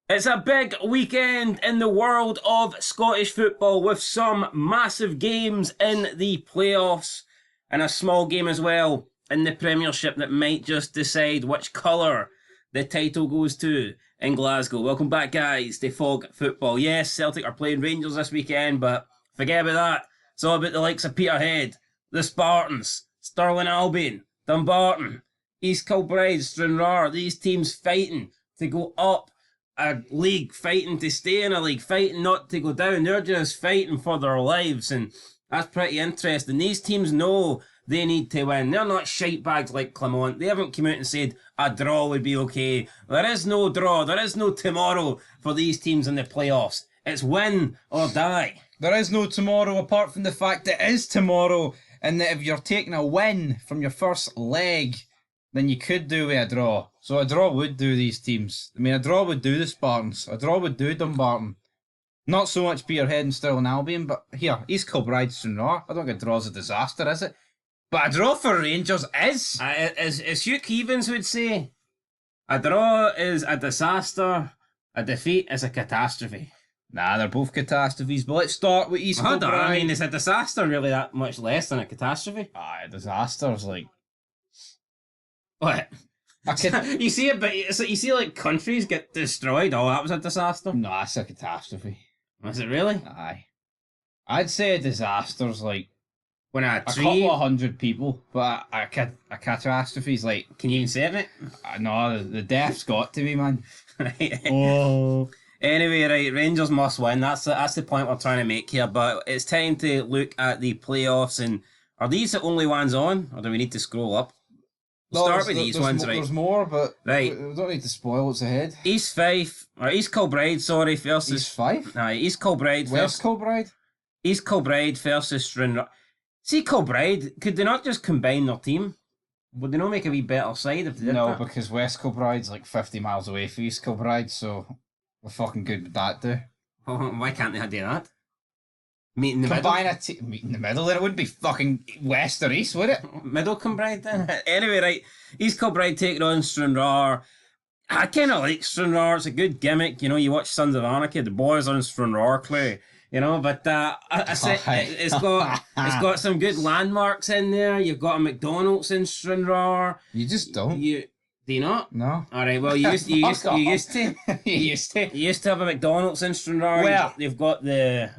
It's a big weekend in the world of Scottish football with some massive games in the playoffs and a small game as well in the Premiership that might just decide which colour the title goes to in Glasgow. Welcome back, guys, to Fog Football. Yes, Celtic are playing Rangers this weekend, but forget about that. It's all about the likes of Peterhead, the Spartans, Stirling Albion, Dumbarton, East Kilbride, Stranraer. These teams fighting to go up a league, fighting to stay in a league, fighting not to go down. They're just fighting for their lives, and that's pretty interesting. These teams know they need to win. They're not shite bags like Clermont. They haven't come out and said a draw would be okay. There is no draw. There is no tomorrow for these teams in the playoffs. It's win or die. There is no tomorrow apart from the fact it is tomorrow, and that if you're taking a win from your first leg, then you could do with a draw. So a draw would do these teams. I mean, a draw would do the Spartans. A draw would do Dumbarton. Not so much Peterhead and Stirling Albion, but here, East Kilbride, Stranraer. I don't think a draw's a disaster, is it? But a draw for Rangers is. As Hugh Keevins would say, a draw is a disaster, a defeat is a catastrophe. Nah, they're both catastrophes, but let's start with East Kilbride. I mean, is a disaster really that much less than a catastrophe? A disaster's like... What? You see it, but it's like, you see like countries get destroyed. Oh, that was a disaster. No, that's a catastrophe. Was it really? Aye. I'd say a disaster's like when a couple of hundred people, but a catastrophe's like... Can you even say it, mate? No, the death's got to be, man. Right. Oh. Anyway, right, Rangers must win. That's the point we're trying to make here. But it's time to look at the playoffs. And are these the only ones on, or do we need to scroll up? Start with these ones, right? There's more, but right. We don't need to spoil what's ahead. East Kilbride, sorry, versus... East Fife? Aye, East Kilbride. West Kilbride? East Kilbride versus Stranraer. See, Kilbride, could they not just combine their team? Would they not make a wee better side if they did that? No, because West Kilbride's like 50 miles away from East Kilbride, so we're fucking good with that, do. Well, why can't they do that? Meet in the Combine middle? Meet in the middle, then it wouldn't be fucking west or east, would it? Middle Kilbride then? Anyway, right, East Kilbride taking on Stranraer. I kind of like Stranraer, it's a good gimmick, you know, you watch Sons of Anarchy, the boys on Stranraer play, you know, but I say it's got some good landmarks in there. You've got a McDonald's in Stranraer. You just don't. Do you not? No. All right. Well, you used to. You used to have a McDonald's in Stranraer. Where? You've got the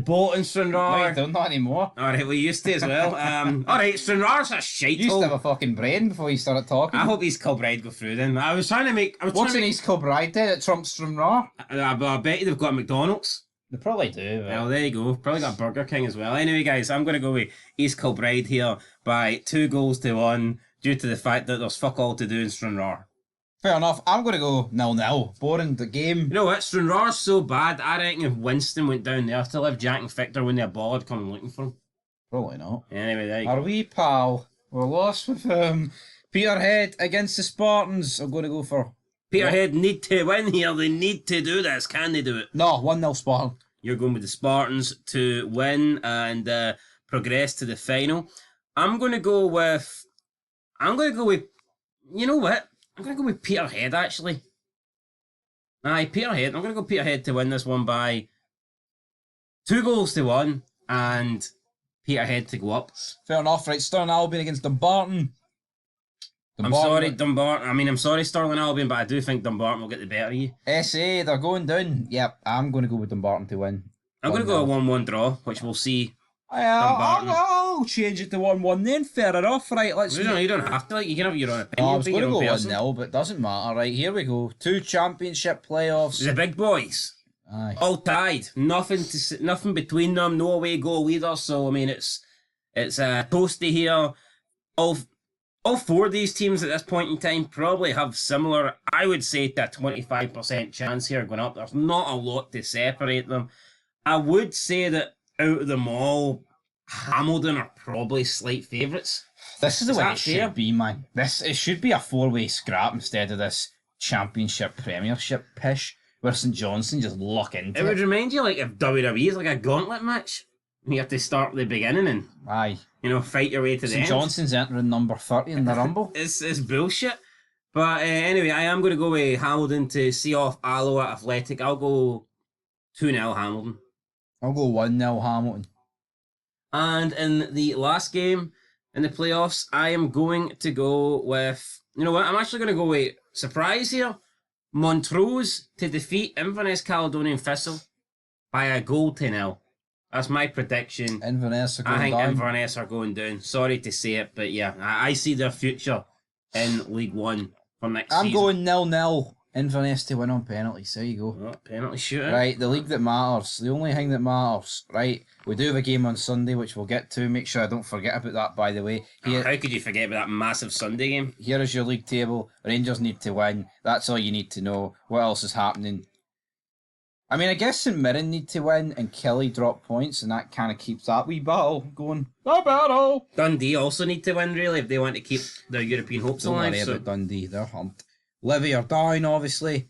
boat in Stranraer. No, not anymore. All right. Well, you used to as well. All right. Stranraer's a shite. You used to have a fucking brain before you started talking. I hope East Kilbride go through then. I was trying to make. What's in East Kilbride then that trumps Stranraer? I bet you they've got a McDonald's. They probably do. But... Well, there you go. Probably got Burger King as well. Anyway, guys, I'm going to go with East Kilbride here by 2-1 due to the fact that there's fuck all to do in Stranraer. Fair enough. I'm going to go 0-0. Boring the game. You know what? Stranraer's so bad, I reckon if Winston went down there to live, Jack and Victor when they're bored come looking for him. Probably not. Anyway, there you Our go. wee pal. We're lost with Peterhead against the Spartans. I'm going to go for... Peterhead need to win here. They need to do this. Can they do it? No, 1-0 Spartan. You're going with the Spartans to win and progress to the final. I'm going to go with... You know what? I'm going to go with Peterhead, actually. Aye, Peterhead. I'm going to go Peterhead to win this one by 2-1 and Peterhead to go up. Fair enough, right? Stirling Albion against Dumbarton. I'm sorry, Dumbarton. I'm sorry, Stirling Albion, but I do think Dumbarton will get the better of you. SA, they're going down. Yep, I'm going to go with Dumbarton to win. I'm going to go a 1-1 draw, which we'll see. I'll change it to 1-1 then. Fair enough, right? You don't have to. Like, you can have your own opinion. I was going to go 1-0, but it doesn't matter. Right, here we go. 2 championship playoffs. The big boys. Aye. All tied. Nothing between them. No away goal either. So I mean, it's toasty here. All 4 of these teams at this point in time probably have similar, I would say, to a 25% chance here going up. There's not a lot to separate them. I would say that out of them all, Hamilton are probably slight favourites. This is the way it should be, man. It should be a 4-way scrap instead of this championship, premiership pish where St Johnstone just lock into it. It would remind you like if WWE is like a gauntlet match. You have to start at the beginning and aye, fight your way to the end. St Johnstone's entering number 30 in the Rumble. It's bullshit. But anyway, I am going to go with Hamilton to see off Alloa at Athletic. I'll go 2-0 Hamilton. I'll go 1-0 Hamilton. And in the last game in the playoffs, I am going to go with, you know what, I'm actually going to go with surprise here. Montrose to defeat Inverness Caledonian Thistle by a goal to 0. That's my prediction. Inverness are going I think down. Inverness are going down. Sorry to say it, but yeah, I see their future in League One for next season. I'm going 0-0 Inverness to win on penalties. There you go. Oh, penalty shooter. Right, the league that matters. The only thing that matters. Right, we do have a game on Sunday, which we'll get to. Make sure I don't forget about that, by the way. How could you forget about that massive Sunday game? Here is your league table. Rangers need to win. That's all you need to know. What else is happening? I mean, I guess St Mirren need to win and Kelly drop points, and that kind of keeps that wee battle going. The battle! Dundee also need to win, really, if they want to keep their European hopes Don't alive. worry about Dundee. They're humped. Livy are down, obviously.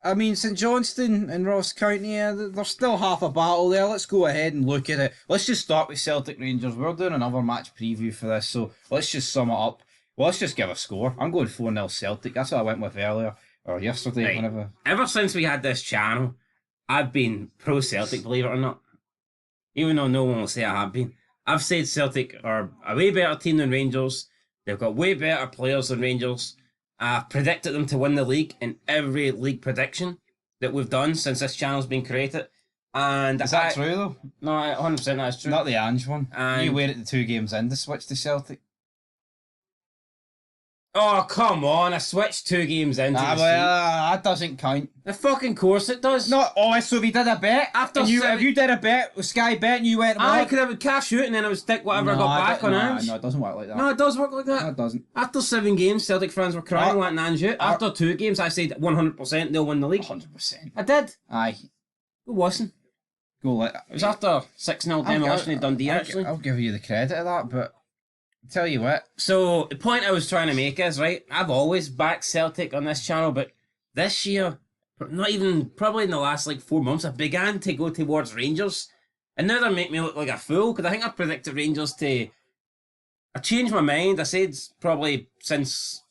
I mean, St Johnstone and Ross County, they're still half a battle there. Let's go ahead and look at it. Let's just start with Celtic Rangers. We're doing another match preview for this, so let's just sum it up. Well, let's just give a score. I'm going 4-0 Celtic. That's what I went with earlier, or yesterday, Right. whenever. Ever since we had this channel, I've been pro-Celtic, believe it or not. Even though no one will say I have been. I've said Celtic are a way better team than Rangers. They've got way better players than Rangers. I've predicted them to win the league in every league prediction that we've done since this channel's been created. And Is that true, though? No, 100% that's true. Not the Ange one. And- You waited the 2 games in to switch to Celtic. Oh, come on. I switched 2 games into the season. That doesn't count. The fucking course it does. Not so if you did a bet After and if seven- you did a bet with Sky Bet and you went, I well, could have a cash out and then I would stick whatever I got back on Ange. No, it doesn't work like that. No, it does work like that. No, it doesn't. After 7 games, Celtic fans were crying, wanting Ange out. Ar- After 2 games, I said 100% they'll win the league. 100%. I did. Aye. It wasn't. Go let. It was after 6-0 demolition of Dundee, I'll actually. I'll give you the credit of that, but I'll tell you what. So, the point I was trying to make is, right, I've always backed Celtic on this channel, but this year, not even, probably in the last, 4 months, I began to go towards Rangers. And now they make me look like a fool, because I think I predicted Rangers to... I changed my mind. I said probably since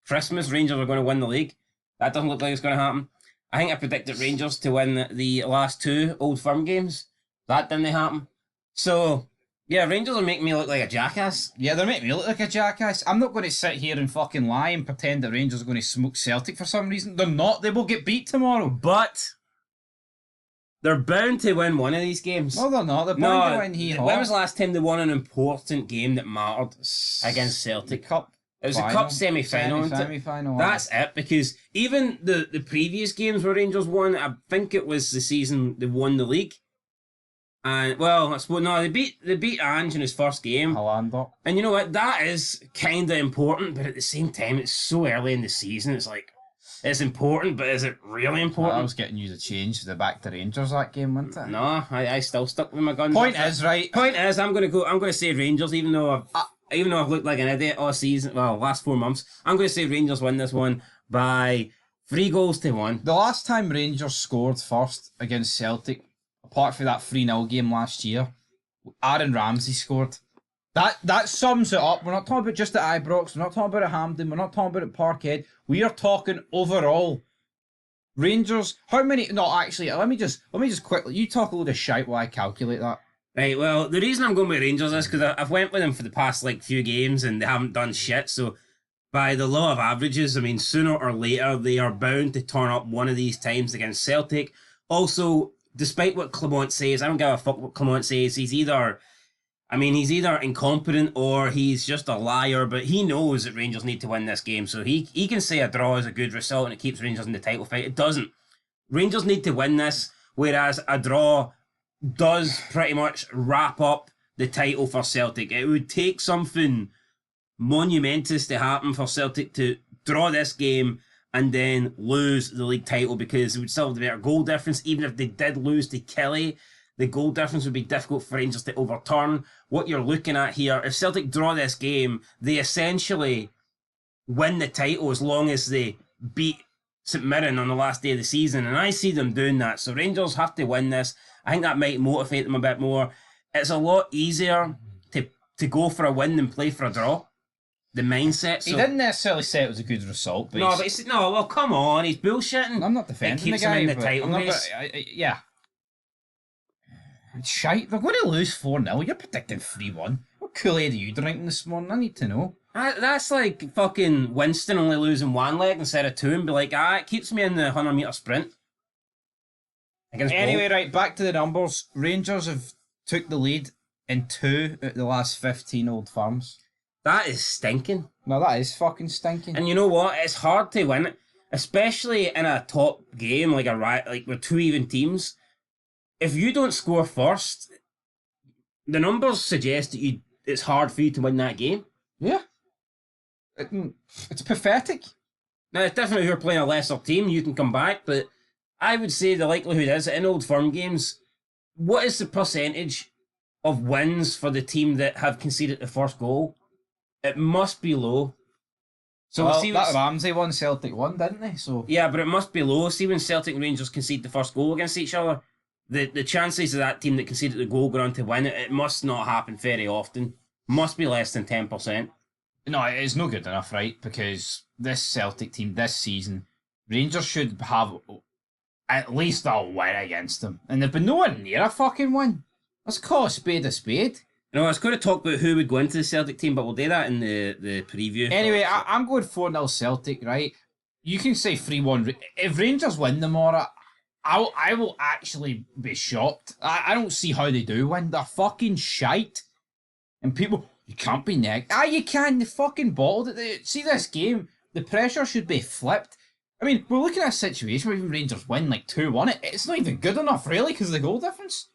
Christmas, Rangers are going to win the league. That doesn't look like it's going to happen. I think I predicted Rangers to win the last 2 Old Firm games. That didn't happen. So, yeah, Rangers are making me look like a jackass. Yeah, they're making me look like a jackass. I'm not going to sit here and fucking lie and pretend that Rangers are going to smoke Celtic for some reason. They're not. They will get beat tomorrow. But they're bound to win one of these games. No, they're not. They're bound to win here. When was the last time they won an important game that mattered against The Celtic? cup. It was a final. cup semi-final, wasn't it? Semi-final. That's it, because even the previous games where Rangers won, I think it was the season they won the league. And, well, I suppose, no, they beat Ange in his first game. Hollander. And you know what? That is kind of important, but at the same time, it's so early in the season. It's like, it's important, but is it really important? I was getting you to change the back to Rangers that game, wasn't it? No, I still stuck with my guns. Point is, right. Point is, I'm gonna say Rangers, even though I've looked like an idiot all season, well, last 4 months. I'm gonna say Rangers win this one by 3-1. The last time Rangers scored first against Celtic, apart from that 3-0 game last year, Aaron Ramsey scored. That sums it up. We're not talking about just at Ibrox, we're not talking about at Hampden, we're not talking about at Parkhead. We are talking overall. Rangers, how many? No, actually, let me just quickly. You talk a load of shite while I calculate that. Right, well, the reason I'm going with Rangers is because I've went with them for the past few games and they haven't done shit. So by the law of averages, I mean, sooner or later they are bound to turn up one of these times against Celtic. Also, despite what Clement says, I don't give a fuck what Clement says. He's either incompetent or he's just a liar, but he knows that Rangers need to win this game. So he can say a draw is a good result and it keeps Rangers in the title fight. It doesn't. Rangers need to win this, whereas a draw does pretty much wrap up the title for Celtic. It would take something monumentous to happen for Celtic to draw this game and then lose the league title, because it would still have the better goal difference. Even if they did lose to Kelly, the goal difference would be difficult for Rangers to overturn. What you're looking at here, if Celtic draw this game, they essentially win the title as long as they beat St Mirren on the last day of the season, and I see them doing that. So Rangers have to win this. I think that might motivate them a bit more. It's a lot easier to go for a win than play for a draw. the mindset. So. He didn't necessarily say it was a good result, but Well, come on, he's bullshitting. I'm not defending the keeps him guy, in the but title I'm not race. yeah. It's shite. They're going to lose 4-0. You're predicting 3-1. What Kool-Aid are you drinking this morning? I need to know. That's like fucking Winston only losing one leg instead of two and be like, it keeps me in the 100-metre sprint. Anyway, right, back to the numbers. Rangers have took the lead in 2 out of the last 15 Old Firms. That is stinking. No, that is fucking stinking. And you know what? It's hard to win it, especially in a top game like with two even teams. If you don't score first, the numbers suggest that it's hard for you to win that game. Yeah. It's pathetic. Now, it's definitely if you're playing a lesser team, you can come back, but I would say the likelihood is in Old Firm games, what is the percentage of wins for the team that have conceded the first goal? It must be low. So well, that Ramsey won, Celtic won, didn't they? So yeah, but it must be low. See, when Celtic and Rangers concede the first goal against each other, the chances of that team that conceded the goal going on to win it must not happen very often. Must be less than 10%. No, it's no good enough, right? Because this Celtic team this season, Rangers should have at least a win against them, and they've been nowhere near a fucking win. Let's call a spade a spade. No, I was going to talk about who would go into the Celtic team, but we'll do that in the preview. Anyway, I'm going 4-0 Celtic, right? You can say 3-1. If Rangers win tomorrow, I will actually be shocked. I don't see how they do win. They're fucking shite. And people, you can't be next. You can. They fucking bottled it. See this game, the pressure should be flipped. I mean, we're looking at a situation where even Rangers win like 2-1. It's not even good enough, really, because of the goal difference.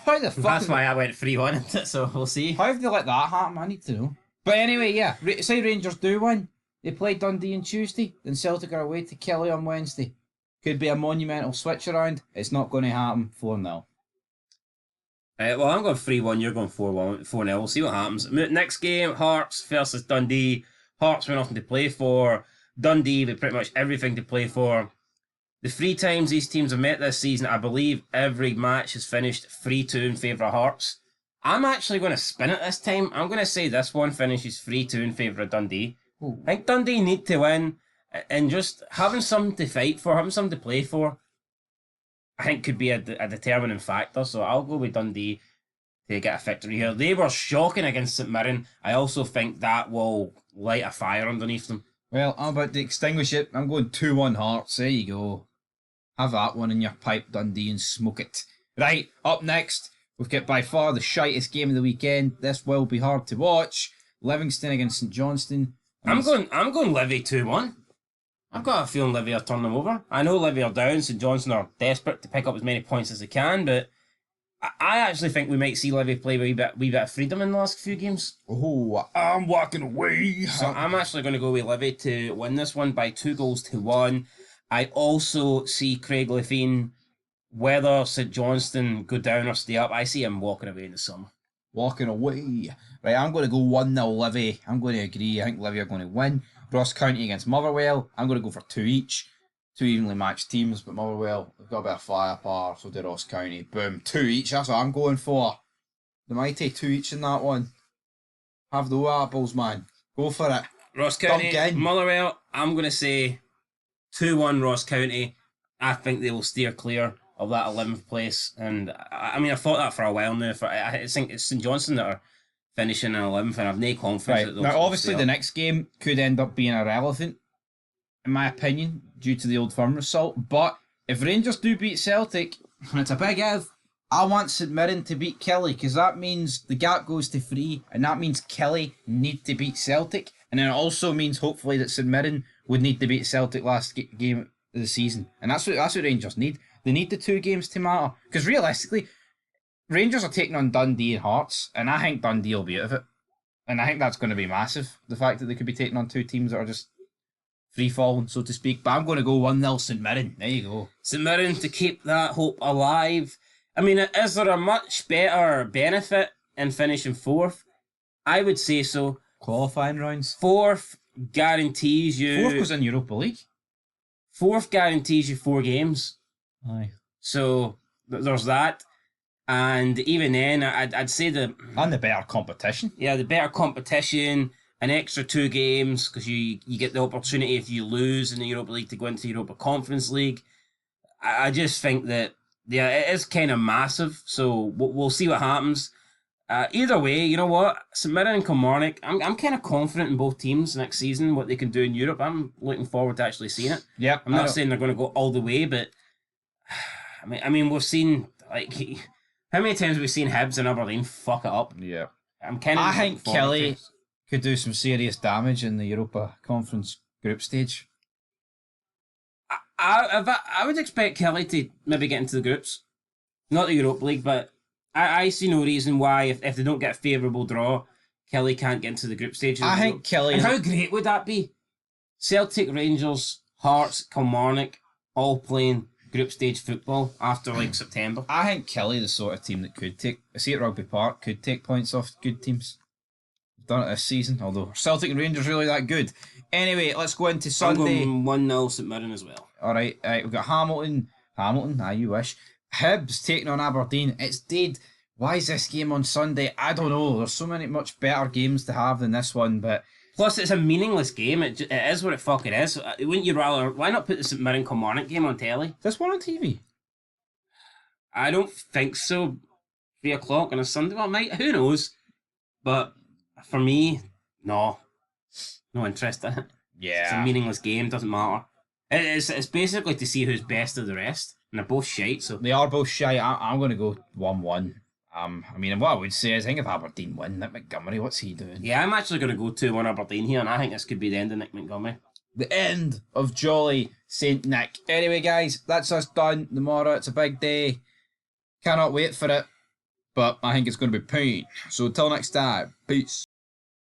How the fuck? That's why I went 3-1 into it, so we'll see. How have they let that happen? I need to know. But anyway, yeah, say Rangers do win. They play Dundee on Tuesday, then Celtic are away to Kelly on Wednesday. Could be a monumental switch around. It's not going to happen. 4-0. Well, I'm going 3-1, you're going 4-1, 4-0. We'll see what happens. Next game, Hearts versus Dundee. Hearts with nothing to play for. Dundee with pretty much everything to play for. The 3 times these teams have met this season, I believe every match has finished 3-2 in favour of Hearts. I'm actually going to spin it this time. I'm going to say this one finishes 3-2 in favour of Dundee. Ooh. I think Dundee need to win, and just having something to fight for, having something to play for, I think could be a determining factor. So I'll go with Dundee to get a victory here. They were shocking against St Mirren. I also think that will light a fire underneath them. Well, I'm about to extinguish it. I'm going 2-1 Hearts. There you go. Have that one in your pipe, Dundee, and smoke it. Right, up next, we've got by far the shitest game of the weekend. This will be hard to watch. Livingston against St Johnstone. I'm going Livy 2-1. I've got a feeling Livy are turning them over. I know Livy are down. St Johnstone are desperate to pick up as many points as they can, but I actually think we might see Livy play with a wee bit of freedom in the last few games. Oh, I'm walking away. So I'm actually going to go with Livy to win this one by 2-1. I also see Craig Levein, whether St Johnstone go down or stay up, I see him walking away in the summer. Walking away. Right, I'm going to go 1-0 Livy. I'm going to agree. I think Livy are going to win. Ross County against Motherwell. I'm going to go for 2 each. 2 evenly matched teams, but Motherwell, they've got a bit of firepower, so do Ross County. Boom, 2 each. That's what I'm going for. The mighty 2 each in that one. Have the apples, man. Go for it. Ross County, Motherwell, I'm going to say 2-1 Ross County. I think they will steer clear of that 11th place. And I mean, I've thought that for a while now. I think it's St Johnstone that are finishing in 11th, and I've no confidence that they'll now, obviously, the next game could end up being irrelevant, in my opinion, due to the Old Firm result. But if Rangers do beat Celtic, and it's a big if, I want St Mirren to beat Kelly, because that means the gap goes to 3, and that means Kelly need to beat Celtic. And then it also means, hopefully, that St Mirren would need to beat Celtic last game of the season. And that's what Rangers need. They need the 2 games to matter. Because realistically, Rangers are taking on Dundee and Hearts, and I think Dundee will be out of it. And I think that's going to be massive, the fact that they could be taking on 2 teams that are just free-falling, so to speak. But I'm going to go 1-0 St Mirren. There you go. St Mirren to keep that hope alive. I mean, is there a much better benefit in finishing 4th? I would say so. Qualifying rounds. 4th guarantees you... 4th was in Europa League. 4th guarantees you 4 games. Aye. So there's that. And even then, I'd say the... And the better competition. Yeah, the better competition. an extra 2 games because you get the opportunity if you lose in the Europa League to go into the Europa Conference League. I just think that it is kind of massive. So we'll see what happens. Either way, you know what? St Mirren and Kilmarnock, I'm kind of confident in both teams next season, what they can do in Europe. I'm looking forward to actually seeing it. Yeah, I'm not saying they're going to go all the way, but I mean, we've seen how many times have we seen Hibs and Aberdeen fuck it up? Yeah, I think Kelly could do some serious damage in the Europa Conference group stage. I would expect Kelly to maybe get into the groups, not the Europa League, but I see no reason why if they don't get a favourable draw, Kelly can't get into the group stage. I think Kelly. And how great would that be? Celtic, Rangers, Hearts, Kilmarnock, all playing group stage football after September. I think Kelly the sort of team that could take. I see at Rugby Park could take points off good teams. We've done it this season, although Celtic and Rangers really that good. Anyway, let's go into Sunday. I'm going 1-0 St Mirren as well. All right, we've got Hamilton. You wish. Hibs taking on Aberdeen. It's dead. Why is this game on Sunday? I don't know. There's so many much better games to have than this one, but plus it's a meaningless game. It is what it fucking is. Wouldn't you rather? Why not put the St Mirren Kilmarnock game on telly? Is this one on TV? I don't think so. 3:00 on a Sunday. Well, might. Who knows? But for me, no interest in it. Yeah, it's a meaningless game. Doesn't matter. It's basically to see who's best of the rest. And they're both shite, so... They are both shite. I'm going to go 1-1. I mean, what I would say is, I think if Aberdeen win, Nick Montgomery, what's he doing? Yeah, I'm actually going to go 2-1 Aberdeen here, and I think this could be the end of Nick Montgomery. The end of Jolly St. Nick. Anyway, guys, that's us done. Tomorrow, it's a big day. Cannot wait for it. But I think it's going to be pain. So until next time, peace.